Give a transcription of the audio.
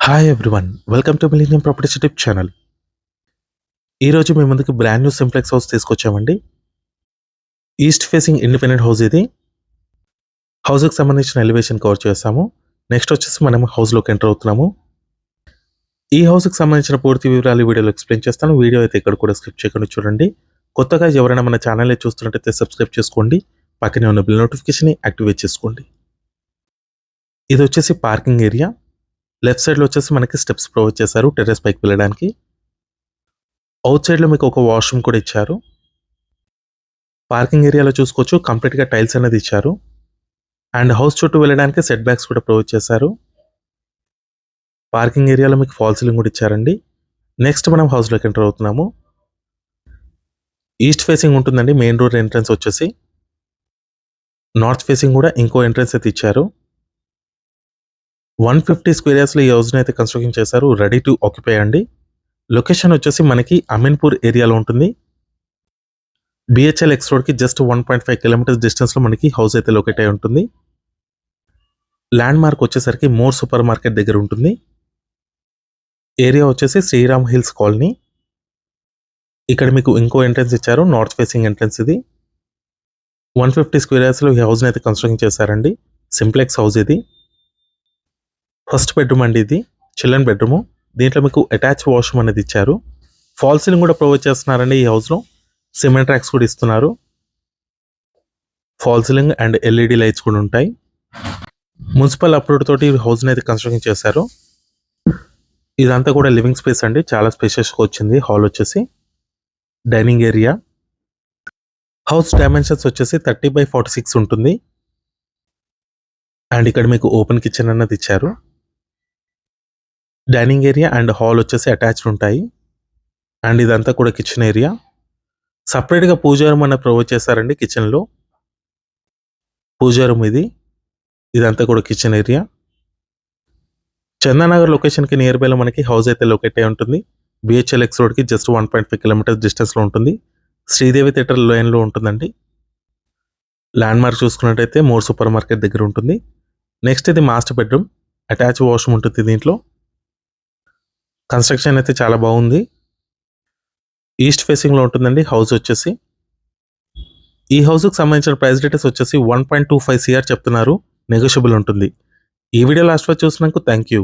Hi everyone, welcome to millennium properties YouTube channel. ఈరోజు మీ ముందుకు బ్రాండ్ న్యూ సింప్లెక్స్ హౌస్ తీసుకొచ్చామండి. ఈస్ట్ ఫేసింగ్ ఇండిపెండెంట్ హౌస్ ఇది. హౌస్కి సంబంధించిన ఎలివేషన్ కవర్ చేస్తాము. నెక్స్ట్ వచ్చేసి మనం హౌస్లోకి ఎంటర్ అవుతున్నాము. ఈ హౌస్కి సంబంధించిన పూర్తి వివరాలు వీడియోలో ఎక్స్ప్లెయిన్ చేస్తాను. వీడియో అయితే ఇక్కడ కూడా స్కిప్ చేయకుండా చూడండి. కొత్తగా ఎవరైనా మన ఛానల్ని చూస్తున్నట్టయితే సబ్స్క్రైబ్ చేసుకోండి. పక్కనే ఉన్న బిల్ నోటిఫికేషన్ యాక్టివేట్ చేసుకోండి. ఇది వచ్చేసి పార్కింగ్ ఏరియా. లెఫ్ట్ సైడ్లో వచ్చేసి మనకి స్టెప్స్ ప్రొవైడ్ చేశారు టెర్రస్ పైకి వెళ్ళడానికి. అవుట్ సైడ్లో మీకు ఒక వాష్రూమ్ కూడా ఇచ్చారు. పార్కింగ్ ఏరియాలో చూసుకోవచ్చు, కంప్లీట్గా టైల్స్ అనేది ఇచ్చారు. అండ్ హౌస్ చుట్టూ వెళ్ళడానికి సెట్ బ్యాక్స్ కూడా ప్రొవైడ్ చేశారు. పార్కింగ్ ఏరియాలో మీకు ఫాల్ సీలింగ్ కూడా ఇచ్చారండి. నెక్స్ట్ మనం హౌస్లోకి ఎంటర్ అవుతున్నాము. ఈస్ట్ ఫేసింగ్ ఉంటుందండి మెయిన్ డోర్ ఎంట్రన్స్ వచ్చేసి. నార్త్ ఫేసింగ్ కూడా ఇంకో ఎంట్రన్స్ అయితే ఇచ్చారు. 150 స్క్వేర్ యార్డ్స్లో ఈ హౌస్ని అయితే కన్స్ట్రక్షన్ చేశారు. రెడీ టు ఆక్యుపై అండి. లొకేషన్ వచ్చేసి మనకి అమీన్పూర్ ఏరియాలో ఉంటుంది. బిహెచ్ఎల్ ఎక్స్ రోడ్కి జస్ట్ 1.5 కిలోమీటర్స్ డిస్టెన్స్లో మనకి హౌస్ అయితే లొకేట్ అయి ఉంటుంది. ల్యాండ్ మార్క్ వచ్చేసరికి మోర్ సూపర్ మార్కెట్ దగ్గర ఉంటుంది. ఏరియా వచ్చేసి శ్రీరామ్ హిల్స్ కాలనీ. ఇక్కడ మీకు ఇంకో ఎంట్రన్స్ ఇచ్చారు, నార్త్ ఫేసింగ్ ఎంట్రన్స్ ఇది. 150 స్క్వేర్ యార్డ్స్లో ఈ హౌస్ని అయితే కన్స్ట్రక్షన్ చేశారండి. సింప్లెక్స్ హౌస్ ఇది. ఫస్ట్ బెడ్రూమ్ అండి ఇది, చిల్డ్రన్ బెడ్రూమ్. దీంట్లో మీకు అటాచ్ వాష్రూమ్ అనేది ఇచ్చారు. ఫాల్ సీలింగ్ కూడా ప్రొవైడ్ చేస్తున్నారండి ఈ హౌస్లో. సిమెంట్ ట్రాక్స్ కూడా ఇస్తున్నారు. Fall ceiling and LED lights కూడా ఉంటాయి. మున్సిపల్ అప్రూవ్ తోటి హౌస్ని అయితే కన్స్ట్రక్షన్ చేశారు. ఇదంతా కూడా లివింగ్ స్పేస్ అండి, చాలా స్పేషియస్గా వచ్చింది. హాల్ వచ్చేసి డైనింగ్ ఏరియా. హౌస్ డైమెన్షన్స్ వచ్చేసి 30/46 ఉంటుంది. అండ్ ఇక్కడ మీకు ఓపెన్ కిచెన్ అన్నది ఇచ్చారు. డైనింగ్ ఏరియా అండ్ హాల్ వచ్చేసి అటాచ్డ్ ఉంటాయి. అండ్ ఇదంతా కూడా కిచెన్ ఏరియా. సపరేట్గా పూజా రూమ్ అన్న ప్రొవైడ్ చేశారండి కిచెన్లో. పూజా రూమ్ ఇది. ఇదంతా కూడా కిచెన్ ఏరియా. చందానగర్ లొకేషన్కి నియర్ బైలో మనకి హౌస్ అయితే లొకేట్ అయి ఉంటుంది. బిహెచ్ఎల్ ఎక్స్ రోడ్కి జస్ట్ 1.5 కిలోమీటర్స్ డిస్టెన్స్లో ఉంటుంది. శ్రీదేవి థియేటర్ లైన్లో ఉంటుందండి. ల్యాండ్ మార్క్ చూసుకున్నట్టయితే మోర్ సూపర్ మార్కెట్ దగ్గర ఉంటుంది. నెక్స్ట్ ఇది మాస్టర్ బెడ్రూమ్. అటాచ్ వాష్రూమ్ ఉంటుంది దీంట్లో. కన్స్ట్రక్షన్ అయితే చాలా బాగుంది. ఈస్ట్ ఫేసింగ్లో ఉంటుందండి హౌస్ వచ్చేసి. ఈ హౌస్కి సంబంధించిన ప్రైస్ డీటెయిల్స్ వచ్చేసి 1.25 CR చెప్తున్నారు. నెగోషియబుల్ ఉంటుంది. ఈ వీడియో లాస్ట్ వరకు చూసినందుకు థ్యాంక్ యూ.